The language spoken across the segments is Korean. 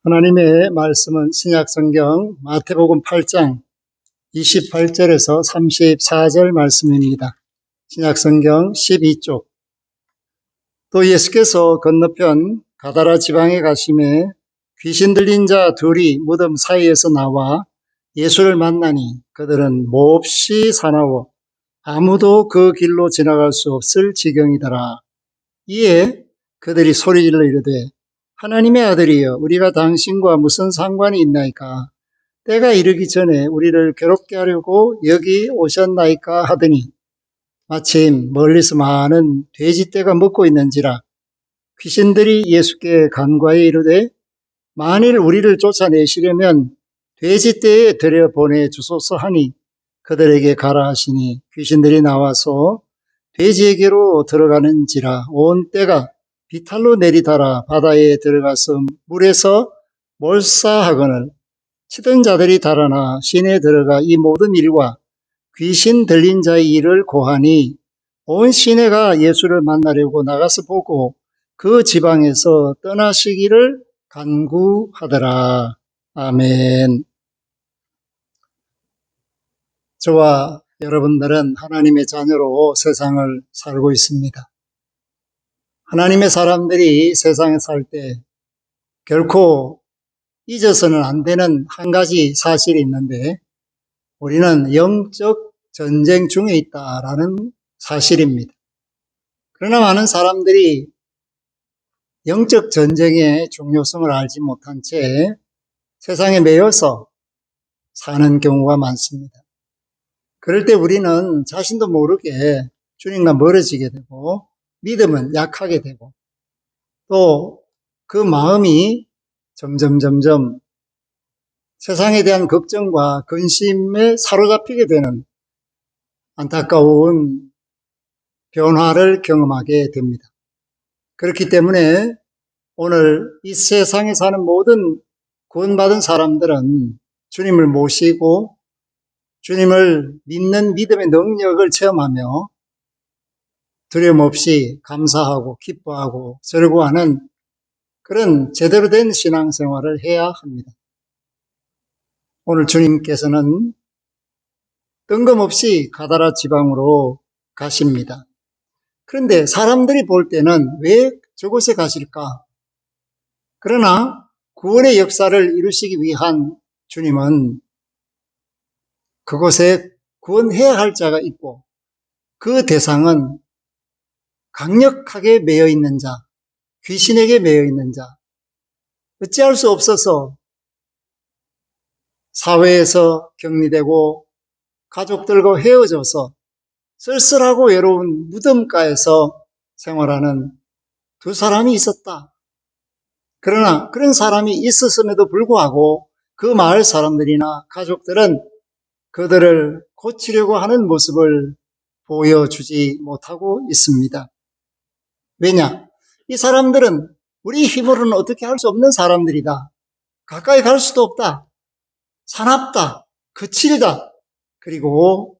하나님의 말씀은 신약성경 마태복음 8장 28절에서 34절 말씀입니다. 신약성경 12쪽. 또 예수께서 건너편 가다라 지방에 가심에 귀신 들린 자 둘이 무덤 사이에서 나와 예수를 만나니 그들은 몹시 사나워 아무도 그 길로 지나갈 수 없을 지경이더라. 이에 그들이 소리질러 이르되 하나님의 아들이여 우리가 당신과 무슨 상관이 있나이까? 때가 이르기 전에 우리를 괴롭게 하려고 여기 오셨나이까 하더니 마침 멀리서 많은 돼지떼가 먹고 있는지라. 귀신들이 예수께 간과해 이르되 만일 우리를 쫓아내시려면 돼지떼에 들여보내 주소서 하니 그들에게 가라 하시니 귀신들이 나와서 돼지에게로 들어가는지라. 온 떼가 비탈로 내리달아 바다에 들어가서 물에서 몰사하거늘 치던 자들이 달아나 시내에 들어가 이 모든 일과 귀신 들린 자의 일을 고하니 온 시내가 예수를 만나려고 나가서 보고 그 지방에서 떠나시기를 간구하더라. 아멘. 저와 여러분들은 하나님의 자녀로 세상을 살고 있습니다. 하나님의 사람들이 세상에 살 때 결코 잊어서는 안 되는 한 가지 사실이 있는데 우리는 영적 전쟁 중에 있다라는 사실입니다. 그러나 많은 사람들이 영적 전쟁의 중요성을 알지 못한 채 세상에 매여서 사는 경우가 많습니다. 그럴 때 우리는 자신도 모르게 주님과 멀어지게 되고 믿음은 약하게 되고 또 그 마음이 점점 세상에 대한 걱정과 근심에 사로잡히게 되는 안타까운 변화를 경험하게 됩니다. 그렇기 때문에 오늘 이 세상에 사는 모든 구원받은 사람들은 주님을 모시고 주님을 믿는 믿음의 능력을 체험하며 두려움 없이 감사하고 기뻐하고 즐거워하는 그런 제대로 된 신앙생활을 해야 합니다. 오늘 주님께서는 뜬금없이 가다라 지방으로 가십니다. 그런데 사람들이 볼 때는 왜 저곳에 가실까? 그러나 구원의 역사를 이루시기 위한 주님은 그곳에 구원해야 할 자가 있고 그 대상은 강력하게 매여 있는 자, 귀신에게 매여 있는 자, 어찌할 수 없어서 사회에서 격리되고 가족들과 헤어져서 쓸쓸하고 외로운 무덤가에서 생활하는 두 사람이 있었다. 그러나 그런 사람이 있었음에도 불구하고 그 마을 사람들이나 가족들은 그들을 고치려고 하는 모습을 보여주지 못하고 있습니다. 왜냐? 이 사람들은 우리 힘으로는 어떻게 할 수 없는 사람들이다. 가까이 갈 수도 없다. 사납다. 거칠다. 그리고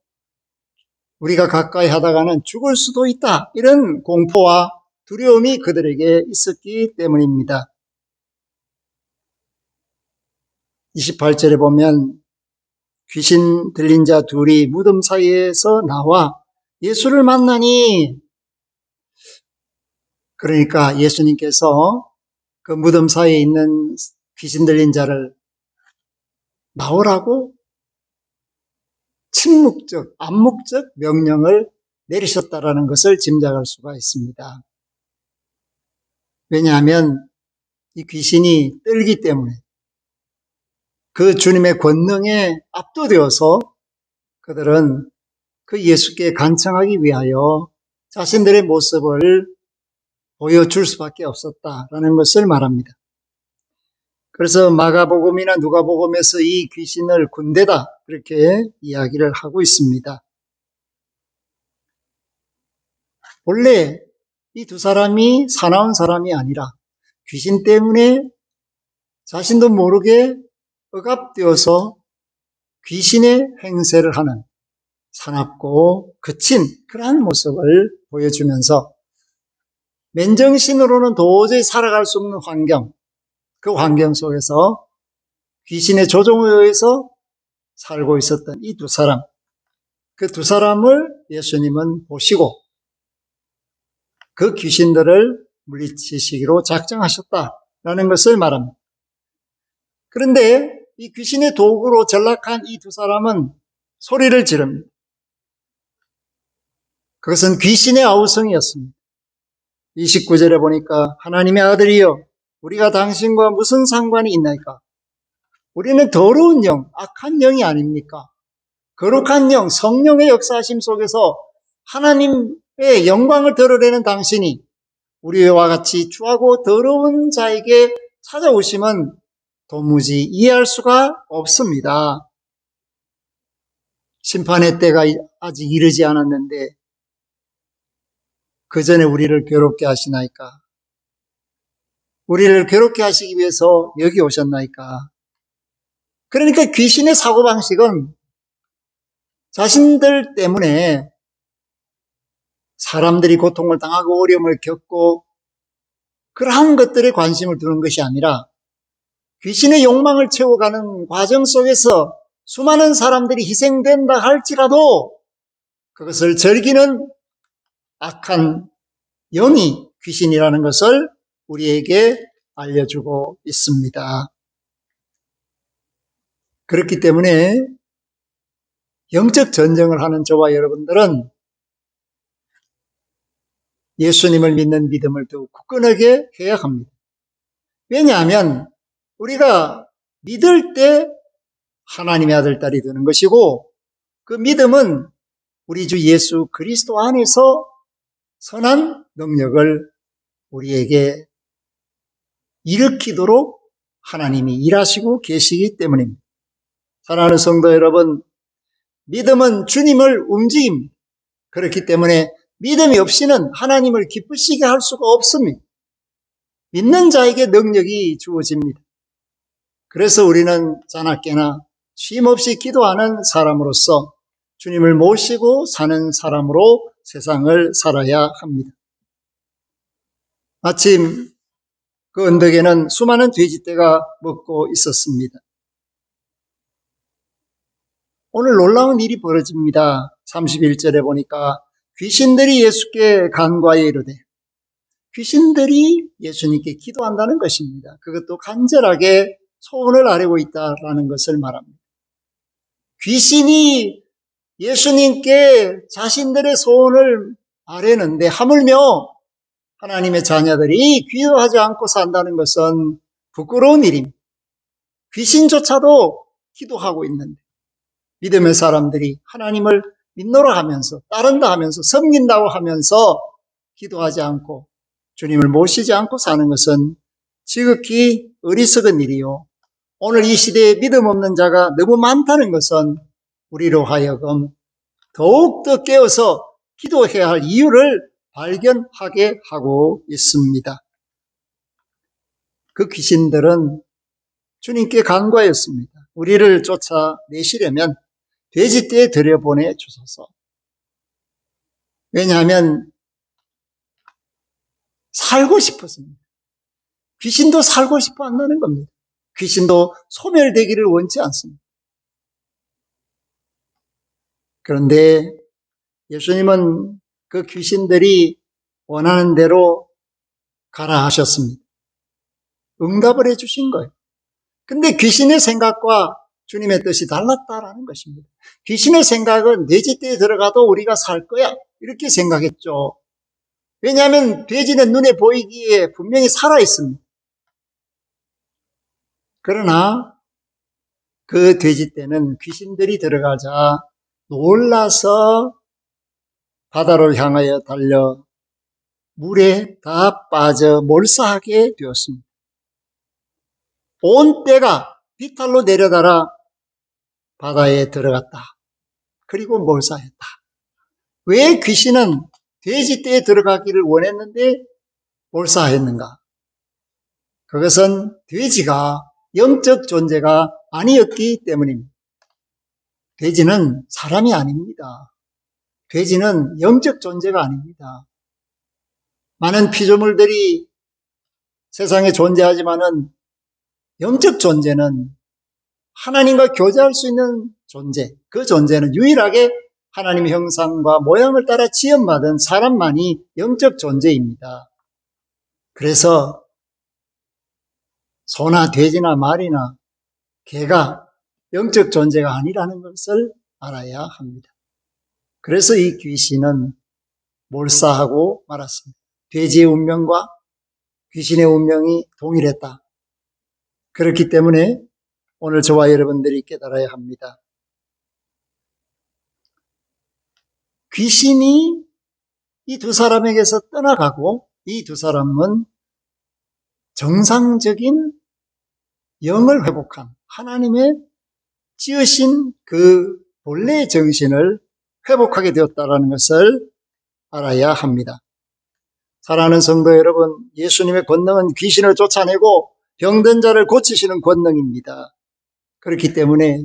우리가 가까이 하다가는 죽을 수도 있다. 이런 공포와 두려움이 그들에게 있었기 때문입니다. 28절에 보면 귀신 들린 자 둘이 무덤 사이에서 나와 예수를 만나니, 그러니까 예수님께서 그 무덤 사이에 있는 귀신 들린 자를 나오라고 침묵적, 암묵적 명령을 내리셨다라는 것을 짐작할 수가 있습니다. 왜냐하면 이 귀신이 떨기 때문에 그 주님의 권능에 압도되어서 그들은 그 예수께 간청하기 위하여 자신들의 모습을 보여줄 수밖에 없었다라는 것을 말합니다. 그래서 마가복음이나 누가복음에서 이 귀신을 군대다 이렇게 이야기를 하고 있습니다. 원래 이 두 사람이 사나운 사람이 아니라 귀신 때문에 자신도 모르게 억압되어서 귀신의 행세를 하는 사납고 거친 그러한 모습을 보여주면서 맨정신으로는 도저히 살아갈 수 없는 환경, 그 환경 속에서 귀신의 조종에 의해서 살고 있었던 이 두 사람, 그 두 사람을 예수님은 보시고 그 귀신들을 물리치시기로 작정하셨다라는 것을 말합니다. 그런데 이 귀신의 도구로 전락한 이 두 사람은 소리를 지릅니다. 그것은 귀신의 아우성이었습니다. 29절에 보니까 하나님의 아들이여 우리가 당신과 무슨 상관이 있나이까? 우리는 더러운 영, 악한 영이 아닙니까? 거룩한 영, 성령의 역사하심 속에서 하나님의 영광을 드러내는 당신이 우리와 같이 추하고 더러운 자에게 찾아오시면 도무지 이해할 수가 없습니다. 심판의 때가 아직 이르지 않았는데 그 전에 우리를 괴롭게 하시나이까? 우리를 괴롭게 하시기 위해서 여기 오셨나이까? 그러니까 귀신의 사고방식은 자신들 때문에 사람들이 고통을 당하고 어려움을 겪고 그러한 것들에 관심을 두는 것이 아니라 귀신의 욕망을 채워가는 과정 속에서 수많은 사람들이 희생된다 할지라도 그것을 즐기는 악한 영이 귀신이라는 것을 우리에게 알려주고 있습니다. 그렇기 때문에 영적 전쟁을 하는 저와 여러분들은 예수님을 믿는 믿음을 더욱 굳건하게 해야 합니다. 왜냐하면 우리가 믿을 때 하나님의 아들, 딸이 되는 것이고 그 믿음은 우리 주 예수 그리스도 안에서 선한 능력을 우리에게 일으키도록 하나님이 일하시고 계시기 때문입니다. 사랑하는 성도 여러분, 믿음은 주님을 움직입니다. 그렇기 때문에 믿음이 없이는 하나님을 기쁘시게 할 수가 없습니다. 믿는 자에게 능력이 주어집니다. 그래서 우리는 자나깨나 쉼없이 기도하는 사람으로서 주님을 모시고 사는 사람으로 세상을 살아야 합니다. 마침 그 언덕에는 수많은 돼지떼가 먹고 있었습니다. 오늘 놀라운 일이 벌어집니다. 31절에 보니까 귀신들이 예수께 간과해 이르되, 귀신들이 예수님께 기도한다는 것입니다. 그것도 간절하게 소원을 아뢰고 있다라는 것을 말합니다. 귀신이 예수님께 자신들의 소원을 아뢰는데 하물며 하나님의 자녀들이 기도하지 않고 산다는 것은 부끄러운 일입니다. 귀신조차도 기도하고 있는데 믿음의 사람들이 하나님을 믿노라 하면서 따른다 하면서 섬긴다고 하면서 기도하지 않고 주님을 모시지 않고 사는 것은 지극히 어리석은 일이요. 오늘 이 시대에 믿음 없는 자가 너무 많다는 것은 우리로 하여금 더욱더 깨어서 기도해야 할 이유를 발견하게 하고 있습니다. 그 귀신들은 주님께 간과했습니다. 우리를 쫓아내시려면 돼지떼에 들여보내 주소서. 왜냐하면 살고 싶었습니다. 귀신도 살고 싶어 한다는 겁니다. 귀신도 소멸되기를 원치 않습니다. 그런데 예수님은 그 귀신들이 원하는 대로 가라 하셨습니다. 응답을 해주신 거예요. 근데 귀신의 생각과 주님의 뜻이 달랐다라는 것입니다. 귀신의 생각은 돼지떼에 들어가도 우리가 살 거야 이렇게 생각했죠. 왜냐하면 돼지는 눈에 보이기에 분명히 살아있습니다. 그러나 그 돼지떼는 귀신들이 들어가자 놀라서 바다를 향하여 달려 물에 다 빠져 몰사하게 되었습니다. 온 떼가 비탈로 내려달아 바다에 들어갔다. 그리고 몰사했다. 왜 귀신은 돼지떼에 들어가기를 원했는데 몰사했는가? 그것은 돼지가 영적 존재가 아니었기 때문입니다. 돼지는 사람이 아닙니다. 돼지는 영적 존재가 아닙니다. 많은 피조물들이 세상에 존재하지만은 영적 존재는 하나님과 교제할 수 있는 존재, 그 존재는 유일하게 하나님의 형상과 모양을 따라 지음받은 사람만이 영적 존재입니다. 그래서 소나 돼지나 말이나 개가 영적 존재가 아니라는 것을 알아야 합니다. 그래서 이 귀신은 몰사하고 말았습니다. 돼지의 운명과 귀신의 운명이 동일했다. 그렇기 때문에 오늘 저와 여러분들이 깨달아야 합니다. 귀신이 이 두 사람에게서 떠나가고 이 두 사람은 정상적인 영을 회복한 하나님의 지으신 그 본래의 정신을 회복하게 되었다는 것을 알아야 합니다. 사랑하는 성도 여러분, 예수님의 권능은 귀신을 쫓아내고 병든 자를 고치시는 권능입니다. 그렇기 때문에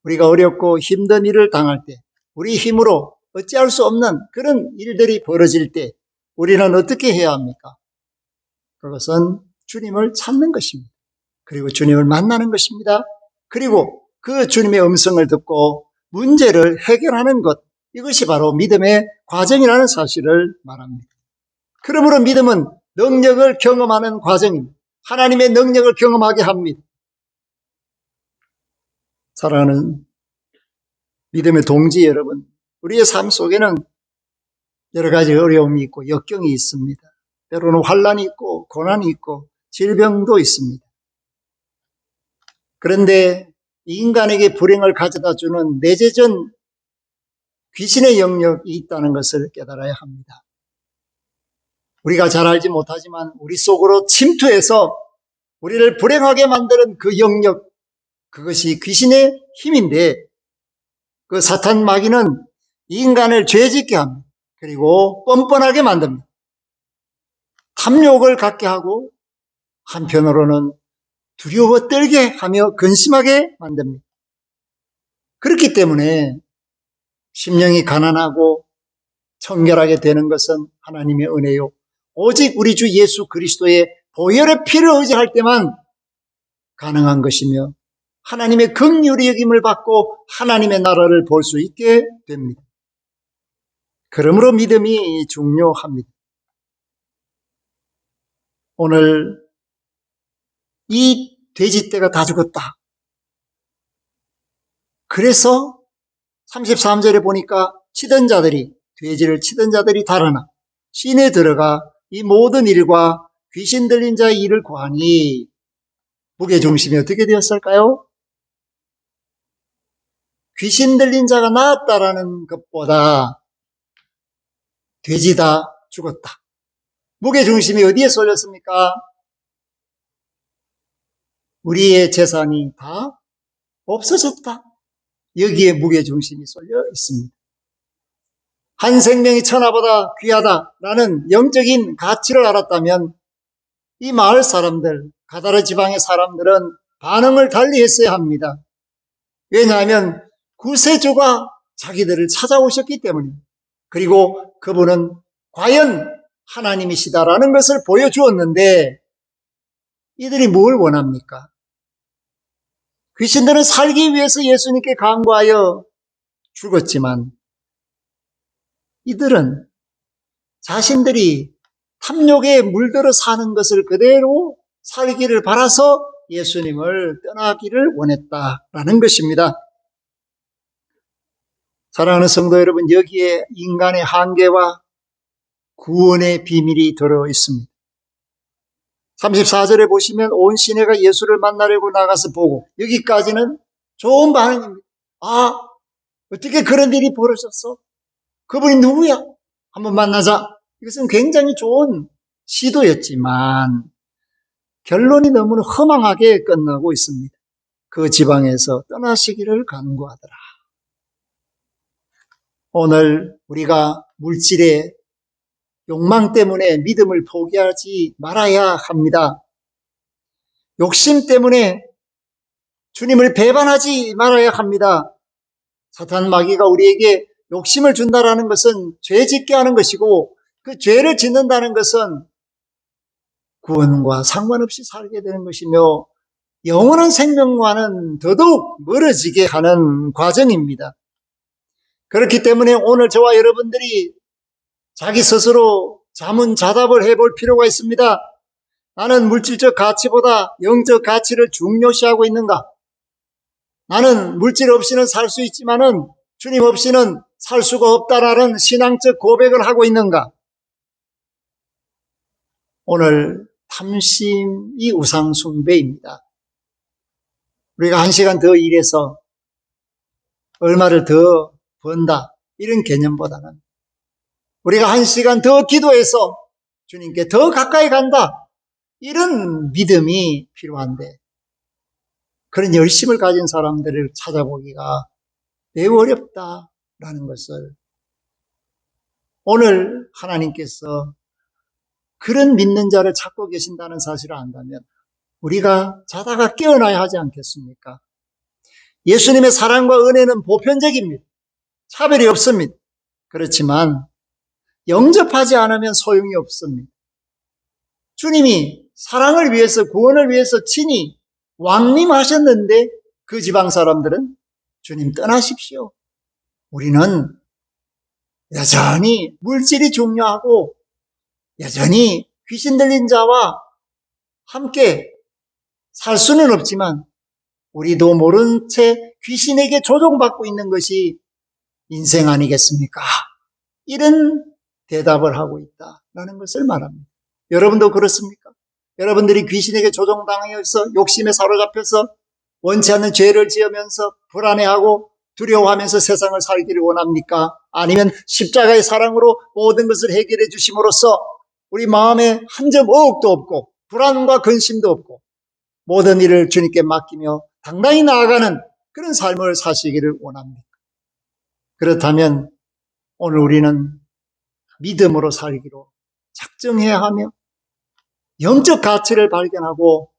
우리가 어렵고 힘든 일을 당할 때, 우리 힘으로 어찌할 수 없는 그런 일들이 벌어질 때 우리는 어떻게 해야 합니까? 그것은 주님을 찾는 것입니다. 그리고 주님을 만나는 것입니다. 그리고 그 주님의 음성을 듣고 문제를 해결하는 것, 이것이 바로 믿음의 과정이라는 사실을 말합니다. 그러므로 믿음은 능력을 경험하는 과정입니다. 하나님의 능력을 경험하게 합니다. 사랑하는 믿음의 동지 여러분, 우리의 삶 속에는 여러 가지 어려움이 있고 역경이 있습니다. 때로는 환난이 있고 고난이 있고 질병도 있습니다. 그런데 인간에게 불행을 가져다주는 내재전 귀신의 영역이 있다는 것을 깨달아야 합니다. 우리가 잘 알지 못하지만 우리 속으로 침투해서 우리를 불행하게 만드는 그 영역, 그것이 귀신의 힘인데 그 사탄 마귀는 인간을 죄짓게 합니다. 그리고 뻔뻔하게 만듭니다. 탐욕을 갖게 하고 한편으로는 두려워 떨게 하며 근심하게 만듭니다. 그렇기 때문에 심령이 가난하고 청결하게 되는 것은 하나님의 은혜요. 오직 우리 주 예수 그리스도의 보혈의 피를 의지할 때만 가능한 것이며 하나님의 긍휼의 여김을 받고 하나님의 나라를 볼 수 있게 됩니다. 그러므로 믿음이 중요합니다. 오늘 이 돼지떼가 다 죽었다. 그래서 33절에 보니까 치던 자들이, 돼지를 치던 자들이 달아나 시내에 들어가 이 모든 일과 귀신 들린 자의 일을 구하니 무게중심이 어떻게 되었을까요? 귀신 들린 자가 나았다라는 것보다 돼지다 죽었다. 무게중심이 어디에 쏠렸습니까? 우리의 재산이 다 없어졌다. 여기에 무게중심이 쏠려 있습니다. 한 생명이 천하보다 귀하다라는 영적인 가치를 알았다면 이 마을 사람들, 가다르 지방의 사람들은 반응을 달리 했어야 합니다. 왜냐하면 구세주가 자기들을 찾아오셨기 때문입니다. 그리고 그분은 과연 하나님이시다라는 것을 보여주었는데 이들이 뭘 원합니까? 귀신들은 살기 위해서 예수님께 간구하여 죽었지만 이들은 자신들이 탐욕에 물들어 사는 것을 그대로 살기를 바라서 예수님을 떠나기를 원했다라는 것입니다. 사랑하는 성도 여러분, 여기에 인간의 한계와 구원의 비밀이 들어 있습니다. 34절에 보시면 온 시내가 예수를 만나려고 나가서 보고, 여기까지는 좋은 반응입니다. 아, 어떻게 그런 일이 벌어졌어? 그분이 누구야? 한번 만나자. 이것은 굉장히 좋은 시도였지만 결론이 너무나 허망하게 끝나고 있습니다. 그 지방에서 떠나시기를 간구하더라. 오늘 우리가 물질의 욕망 때문에 믿음을 포기하지 말아야 합니다. 욕심 때문에 주님을 배반하지 말아야 합니다. 사탄 마귀가 우리에게 욕심을 준다라는 것은 죄 짓게 하는 것이고 그 죄를 짓는다는 것은 구원과 상관없이 살게 되는 것이며 영원한 생명과는 더더욱 멀어지게 하는 과정입니다. 그렇기 때문에 오늘 저와 여러분들이 자기 스스로 자문자답을 해볼 필요가 있습니다. 나는 물질적 가치보다 영적 가치를 중요시하고 있는가? 나는 물질 없이는 살 수 있지만은 주님 없이는 살 수가 없다라는 신앙적 고백을 하고 있는가? 오늘 탐심이 우상숭배입니다. 우리가 1시간 더 일해서 얼마를 더 번다 이런 개념보다는 우리가 1시간 더 기도해서 주님께 더 가까이 간다 이런 믿음이 필요한데 그런 열심을 가진 사람들을 찾아보기가 매우 어렵다라는 것을 오늘 하나님께서 그런 믿는 자를 찾고 계신다는 사실을 안다면 우리가 자다가 깨어나야 하지 않겠습니까? 예수님의 사랑과 은혜는 보편적입니다. 차별이 없습니다. 그렇지만 영접하지 않으면 소용이 없습니다. 주님이 사랑을 위해서 구원을 위해서 친히 왕림하셨는데 그 지방 사람들은 주님 떠나십시오. 우리는 여전히 물질이 중요하고 여전히 귀신 들린 자와 함께 살 수는 없지만 우리도 모른 채 귀신에게 조종받고 있는 것이 인생 아니겠습니까? 이런 대답을 하고 있다라는 것을 말합니다. 여러분도 그렇습니까? 여러분들이 귀신에게 조종당해서 욕심에 사로잡혀서 원치 않는 죄를 지으면서 불안해하고 두려워하면서 세상을 살기를 원합니까? 아니면 십자가의 사랑으로 모든 것을 해결해 주심으로써 우리 마음에 한 점 어혹도 없고 불안과 근심도 없고 모든 일을 주님께 맡기며 당당히 나아가는 그런 삶을 사시기를 원합니까? 그렇다면 오늘 우리는 믿음으로 살기로 작정해야 하며 영적 가치를 발견하고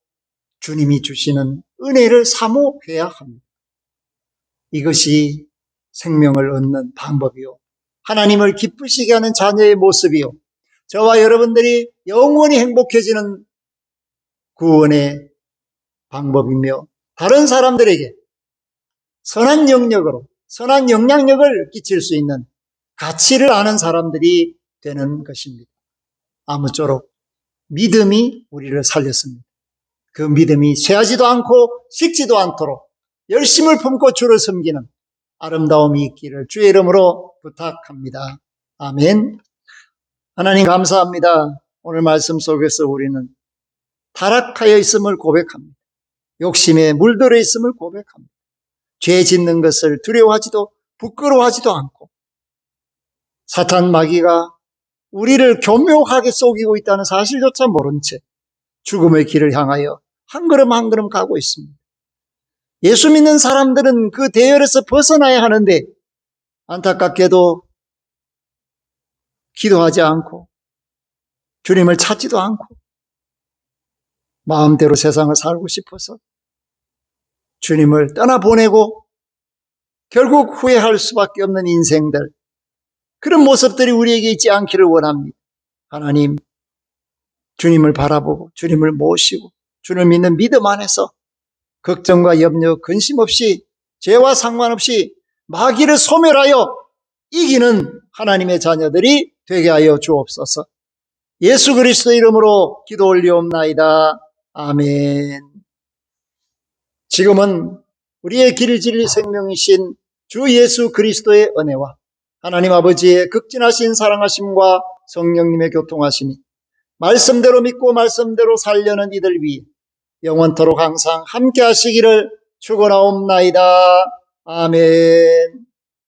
주님이 주시는 은혜를 사모해야 합니다. 이것이 생명을 얻는 방법이요, 하나님을 기쁘시게 하는 자녀의 모습이요, 저와 여러분들이 영원히 행복해지는 구원의 방법이며 다른 사람들에게 선한 영역으로 선한 영향력을 끼칠 수 있는 가치를 아는 사람들이 되는 것입니다. 아무쪼록 믿음이 우리를 살렸습니다. 그 믿음이 쇠하지도 않고 식지도 않도록 열심을 품고 주를 섬기는 아름다움이 있기를 주의 이름으로 부탁합니다. 아멘. 하나님 감사합니다. 오늘 말씀 속에서 우리는 타락하여 있음을 고백합니다. 욕심에 물들어 있음을 고백합니다. 죄 짓는 것을 두려워하지도 부끄러워하지도 않고 사탄 마귀가 우리를 교묘하게 속이고 있다는 사실조차 모른 채 죽음의 길을 향하여 한 걸음 한 걸음 가고 있습니다. 예수 믿는 사람들은 그 대열에서 벗어나야 하는데 안타깝게도 기도하지 않고 주님을 찾지도 않고 마음대로 세상을 살고 싶어서 주님을 떠나보내고 결국 후회할 수밖에 없는 인생들, 그런 모습들이 우리에게 있지 않기를 원합니다. 하나님, 주님을 바라보고 주님을 모시고 주를 믿는 믿음 안에서 걱정과 염려, 근심 없이 죄와 상관없이 마귀를 소멸하여 이기는 하나님의 자녀들이 되게 하여 주옵소서. 예수 그리스도 이름으로 기도 올리옵나이다. 아멘. 지금은 우리의 길 진리 생명이신 주 예수 그리스도의 은혜와 하나님 아버지의 극진하신 사랑하심과 성령님의 교통하심이 말씀대로 믿고 말씀대로 살려는 이들 위해 영원토록 항상 함께 하시기를 축원하옵나이다. 아멘.